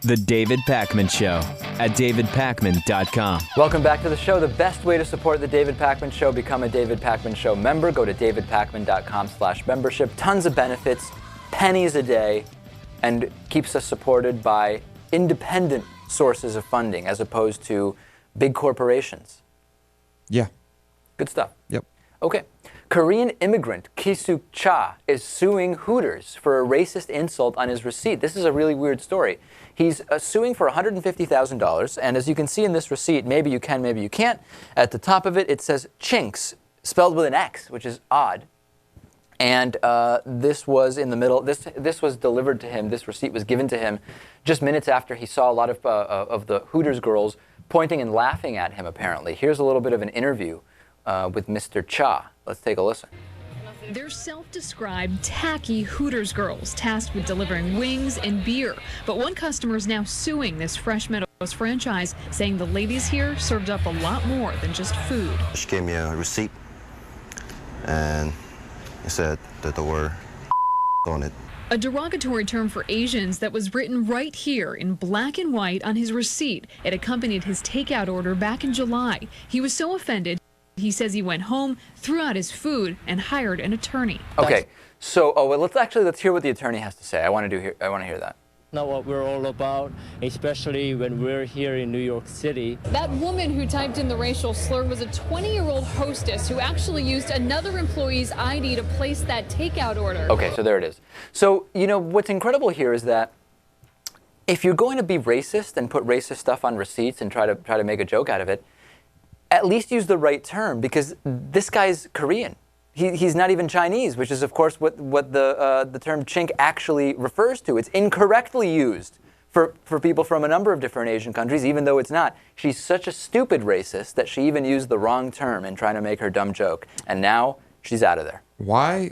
The David Pakman Show at davidpakman.com. Welcome back to the show. The best way to support The David Pakman Show, become a David Pakman Show member. Go to davidpakman.com/membership. Tons of benefits, pennies a day, and keeps us supported by independent sources of funding as opposed to big corporations. Yeah. Good stuff. Yep. Okay. Korean immigrant Kisuk Cha is suing Hooters for a racist insult on his receipt. This is a really weird story. He's suing for $150,000, and as you can see in this receipt, maybe you can, maybe you can't. At the top of it, it says Chinx, spelled with an X, which is odd. And this was in the middle. This was delivered to him. This receipt was given to him just minutes after he saw a lot of the Hooters girls pointing and laughing at him, apparently. Here's a little bit of an interview with Mr. Cha. Let's take a listen. They're self-described tacky Hooters girls tasked with delivering wings and beer. But one customer is now suing this Fresh Meadows franchise, saying the ladies here served up a lot more than just food. She gave me a receipt, and it said that the word on it. A derogatory term for Asians that was written right here in black and white on his receipt. It accompanied his takeout order back in July. He was so offended, he says he went home, threw out his food, and hired an attorney. Okay, so let's hear what the attorney has to say. I want to hear that. Not what we're all about, especially when we're here in New York City. That woman who typed in the racial slur was a 20-year-old hostess who actually used another employee's ID to place that takeout order. Okay, so there it is. So, you know, what's incredible here is that if you're going to be racist and put racist stuff on receipts and try to make a joke out of it, at least use the right term, because this guy's Korean. He's not even Chinese, which is, of course, what the term chink actually refers to. It's incorrectly used for people from a number of different Asian countries, even though it's not. She's such a stupid racist that she even used the wrong term in trying to make her dumb joke. And now she's out of there. Why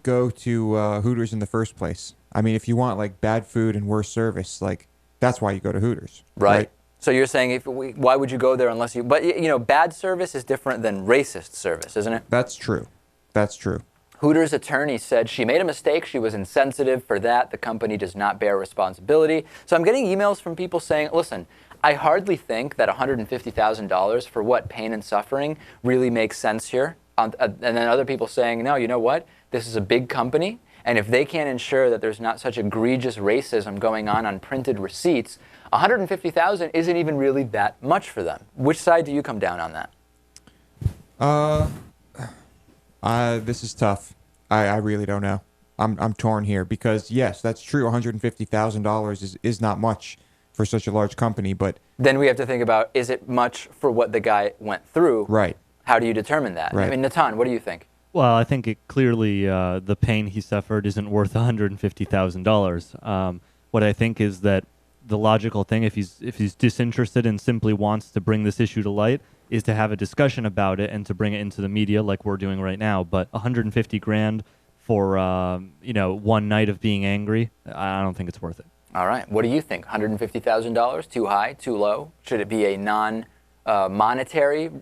go to Hooters in the first place? I mean, if you want like bad food and worse service, like that's why you go to Hooters, right? So you're saying why would you go there unless you? But you know, bad service is different than racist service, isn't it? That's true. That's true. Hooters' attorney said she made a mistake. She was insensitive. For that, the company does not bear responsibility. So I'm getting emails from people saying, listen, I hardly think that $150,000 for what, pain and suffering, really makes sense here. And then other people saying, no, you know what? This is a big company. And if they can't ensure that there's not such egregious racism going on printed receipts, $150,000 isn't even really that much for them. Which side do you come down on that? This is tough. I really don't know. I'm torn here because yes, that's true. $150,000 is not much for such a large company, but then we have to think about, is it much for what the guy went through? Right. How do you determine that? Right. I mean, Natan, what do you think? Well, I think it clearly the pain he suffered isn't worth $150,000. What I think is that the logical thing, if he's disinterested and simply wants to bring this issue to light, is to have a discussion about it and to bring it into the media like we're doing right now. But $150,000 for one night of being angry, I don't think it's worth it. All right. What do you think? $150,000? Too high? Too low? Should it be a non-monetary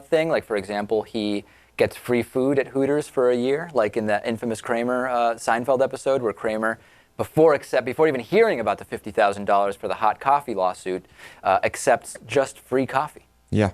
thing? Like, for example, he gets free food at Hooters for a year, like in that infamous Kramer Seinfeld episode where Kramer, before even hearing about the $50,000 for the hot coffee lawsuit, accepts just free coffee. Yeah.